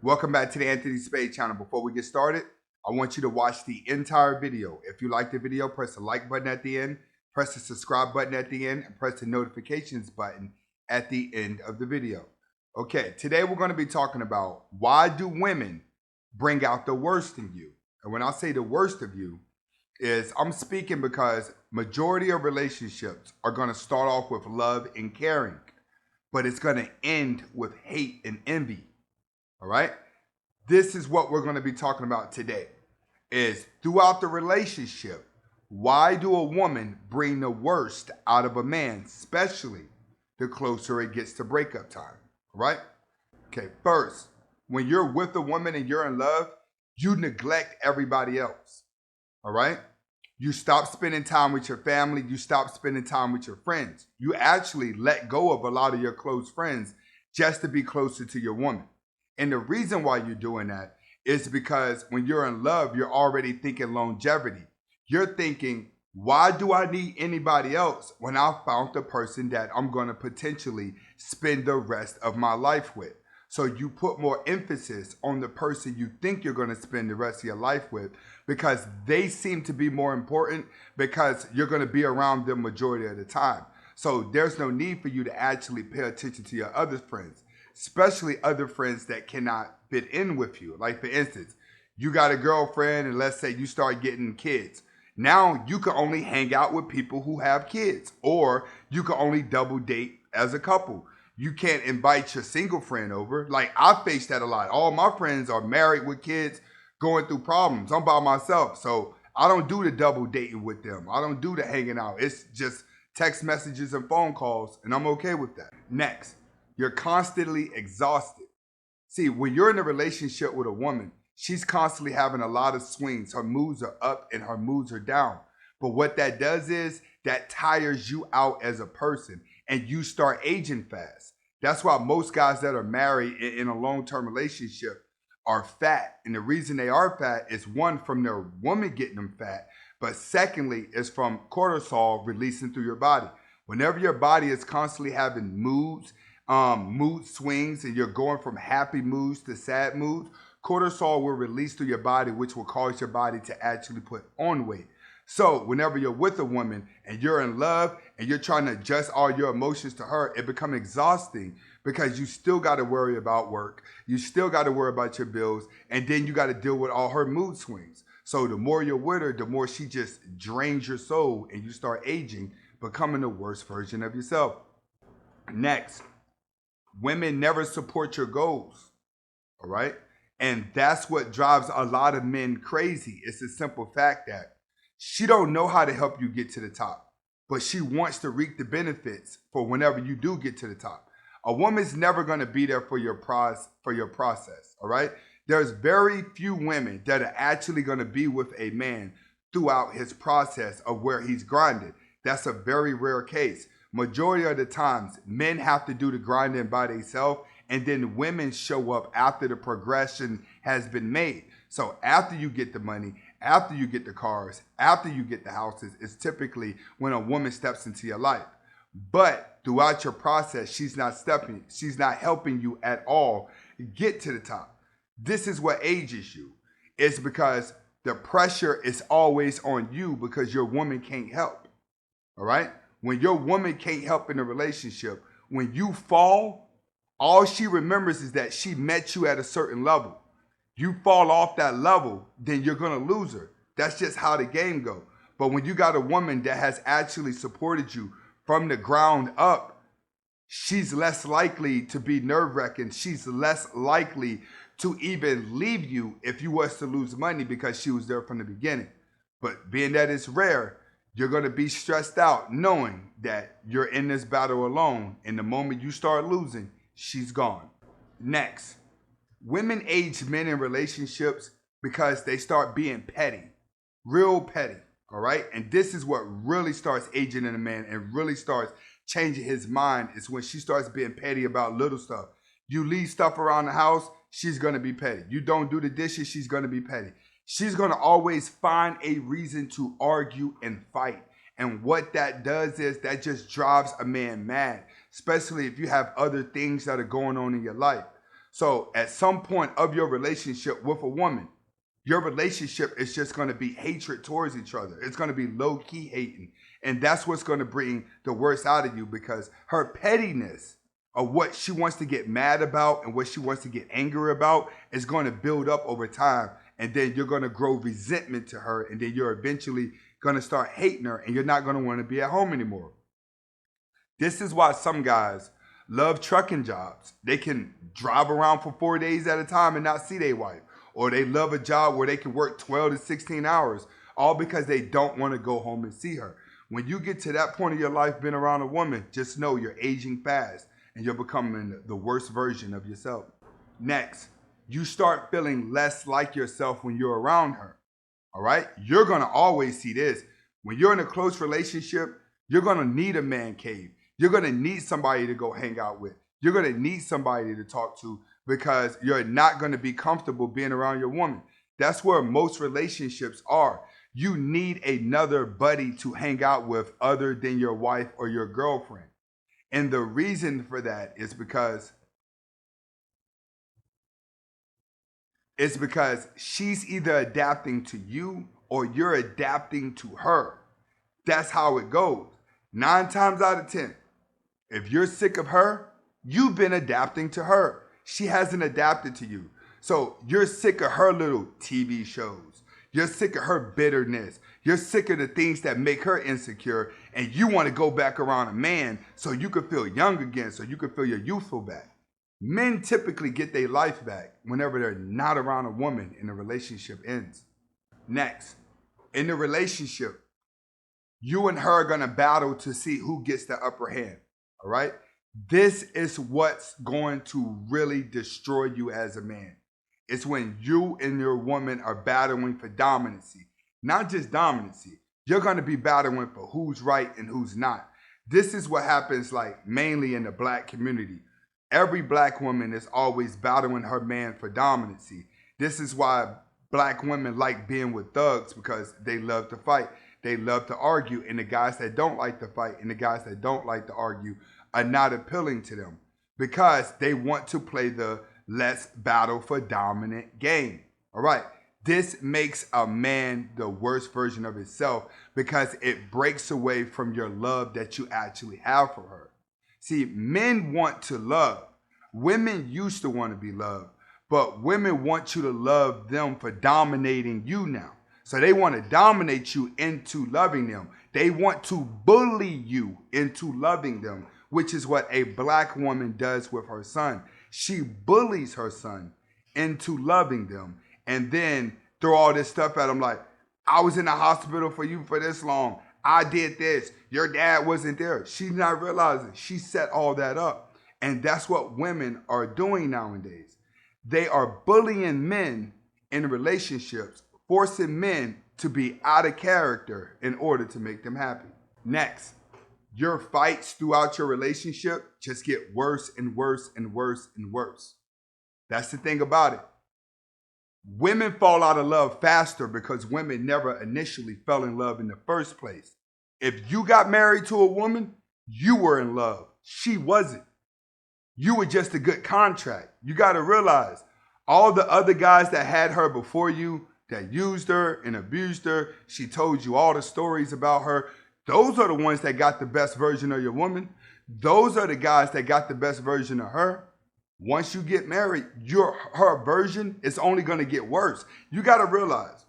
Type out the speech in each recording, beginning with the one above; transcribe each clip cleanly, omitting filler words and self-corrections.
Welcome back to the Anthony Spade channel. Before we get started, I want you to watch the entire video. If you like the video, press the like button at the end, press the subscribe button at the end, and press the notifications button at the end of the video. Okay, today we're going to be talking about why do women bring out the worst in you? And when I say the worst of you, is I'm speaking because majority of relationships are going to start off with love and caring, but it's going to end with hate and envy. All right. This is what we're going to be talking about today is throughout the relationship. Why do a woman bring the worst out of a man, especially the closer it gets to breakup time? All right. Okay. First, when you're with a woman and you're in love, you neglect everybody else. All right. You stop spending time with your family. You stop spending time with your friends. You actually let go of a lot of your close friends just to be closer to your woman. And the reason why you're doing that is because when you're in love, you're already thinking longevity. You're thinking, why do I need anybody else when I found the person that I'm going to potentially spend the rest of my life with? So you put more emphasis on the person you think you're going to spend the rest of your life with because they seem to be more important because you're going to be around them majority of the time. So there's no need for you to actually pay attention to your other friends, especially other friends that cannot fit in with you. Like for instance, you got a girlfriend and let's say you start getting kids. Now you can only hang out with people who have kids, or you can only double date as a couple. You can't invite your single friend over. Like I face that a lot. All my friends are married with kids going through problems. I'm by myself. So I don't do the double dating with them. I don't do the hanging out. It's just text messages and phone calls, and I'm okay with that. Next, you're constantly exhausted. See, when you're in a relationship with a woman, she's constantly having a lot of swings. Her moods are up and her moods are down. But what that does is that tires you out as a person and you start aging fast. That's why most guys that are married in a long-term relationship are fat. And the reason they are fat is one, from their woman getting them fat, but secondly, is from cortisol releasing through your body. Whenever your body is constantly having mood swings and you're going from happy moods to sad moods, cortisol will release through your body, which will cause your body to actually put on weight. So whenever you're with a woman and you're in love and you're trying to adjust all your emotions to her, it becomes exhausting because you still got to worry about work. You still got to worry about your bills. And then you got to deal with all her mood swings. So the more you're with her, the more she just drains your soul and you start aging, becoming the worst version of yourself. Next, women never support your goals. All right. And that's what drives a lot of men crazy. It's the simple fact that she don't know how to help you get to the top, but she wants to reap the benefits for whenever you do get to the top. A woman's never going to be there for your process, all right? There's very few women that are actually going to be with a man throughout his process of where he's grinding. That's a very rare case. Majority of the times, men have to do the grinding by themselves, and then women show up after the progression has been made. So after you get the money, after you get the cars, after you get the houses, is typically when a woman steps into your life. But throughout your process, she's not helping you at all get to the top. This is what ages you. It's because the pressure is always on you because your woman can't help. All right? When your woman can't help in a relationship, when you fall, all she remembers is that she met you at a certain level. You fall off that level, then you're going to lose her. That's just how the game goes. But when you got a woman that has actually supported you from the ground up, she's less likely to be nerve-wracking. She's less likely to even leave you if you was to lose money because she was there from the beginning. But being that it's rare, you're going to be stressed out knowing that you're in this battle alone. And the moment you start losing, she's gone. Next. Women age men in relationships because they start being petty, real petty, all right? And this is what really starts aging in a man and really starts changing his mind is when she starts being petty about little stuff. You leave stuff around the house, she's going to be petty. You don't do the dishes, she's going to be petty. She's going to always find a reason to argue and fight. And what that does is that just drives a man mad, especially if you have other things that are going on in your life. So at some point of your relationship with a woman, your relationship is just going to be hatred towards each other. It's going to be low key hating. And that's what's going to bring the worst out of you, because her pettiness of what she wants to get mad about and what she wants to get angry about is going to build up over time. And then you're going to grow resentment to her. And then you're eventually going to start hating her, and you're not going to want to be at home anymore. This is why some guys love trucking jobs. They can drive around for 4 days at a time and not see their wife. Or they love a job where they can work 12 to 16 hours, all because they don't want to go home and see her. When you get to that point of your life being around a woman, just know you're aging fast and you're becoming the worst version of yourself. Next, you start feeling less like yourself when you're around her. All right? You're going to always see this. When you're in a close relationship, you're going to need a man cave. You're going to need somebody to go hang out with. You're going to need somebody to talk to, because you're not going to be comfortable being around your woman. That's where most relationships are. You need another buddy to hang out with other than your wife or your girlfriend. And the reason for that is because she's either adapting to you or you're adapting to her. That's how it goes. 9 times out of 10, if you're sick of her, you've been adapting to her. She hasn't adapted to you. So you're sick of her little TV shows. You're sick of her bitterness. You're sick of the things that make her insecure. And you want to go back around a man so you can feel young again, so you can feel your youthful back. Men typically get their life back whenever they're not around a woman and the relationship ends. Next, in the relationship, you and her are going to battle to see who gets the upper hand. All right? This is what's going to really destroy you as a man. It's when you and your woman are battling for dominancy. Not just dominancy. You're going to be battling for who's right and who's not. This is what happens like mainly in the black community. Every black woman is always battling her man for dominancy. This is why black women like being with thugs, because they love to fight. They love to argue. And the guys that don't like to fight and the guys that don't like to argue are not appealing to them, because they want to play the let's battle for dominant game. All right. This makes a man the worst version of himself, because it breaks away from your love that you actually have for her. See, men want to love. Women used to want to be loved, but women want you to love them for dominating you now. So they want to dominate you into loving them. They want to bully you into loving them, which is what a black woman does with her son. She bullies her son into loving them, and then throw all this stuff at him like, I was in the hospital for you for this long. I did this. Your dad wasn't there. She's not realizing she set all that up. And that's what women are doing nowadays. They are bullying men in relationships, forcing men to be out of character in order to make them happy. Next, your fights throughout your relationship just get worse and worse and worse and worse. That's the thing about it. Women fall out of love faster because women never initially fell in love in the first place. If you got married to a woman, you were in love. She wasn't. You were just a good contract. You got to realize all the other guys that had her before you, that used her and abused her, she told you all the stories about her. Those are the ones that got the best version of your woman. Those are the guys that got the best version of her. Once you get married, her version is only going to get worse. You got to realize,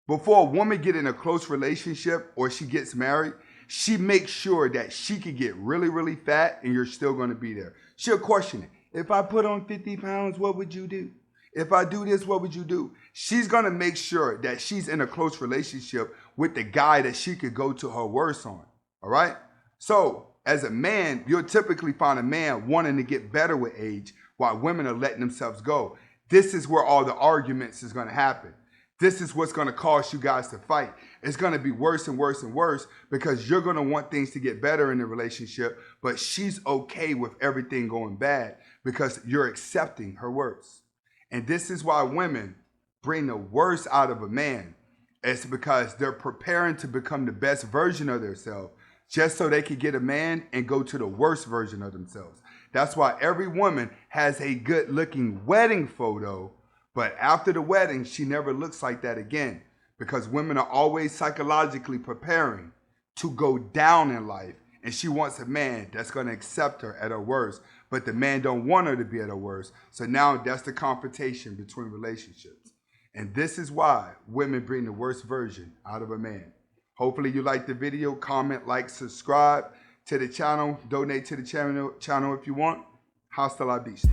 before a woman get in a close relationship or she gets married, she makes sure that she can get really, really fat and you're still going to be there. She'll question it. If I put on 50 pounds, what would you do? If I do this, what would you do? She's going to make sure that she's in a close relationship with the guy that she could go to her worst on. All right? So as a man, you'll typically find a man wanting to get better with age, while women are letting themselves go. This is where all the arguments is going to happen. This is what's going to cause you guys to fight. It's going to be worse and worse and worse, because you're going to want things to get better in the relationship, but she's okay with everything going bad because you're accepting her worst. And this is why women bring the worst out of a man. It's because they're preparing to become the best version of themselves. just so they could get a man and go to the worst version of themselves. That's why every woman has a good looking wedding photo, but after the wedding, she never looks like that again, because women are always psychologically preparing to go down in life, and she wants a man that's going to accept her at her worst, but the man don't want her to be at her worst. So now that's the confrontation between relationships. And this is why women bring the worst version out of a man. Hopefully you like the video. Comment, like, subscribe to the channel. Donate to the channel if you want. Hasta la vista.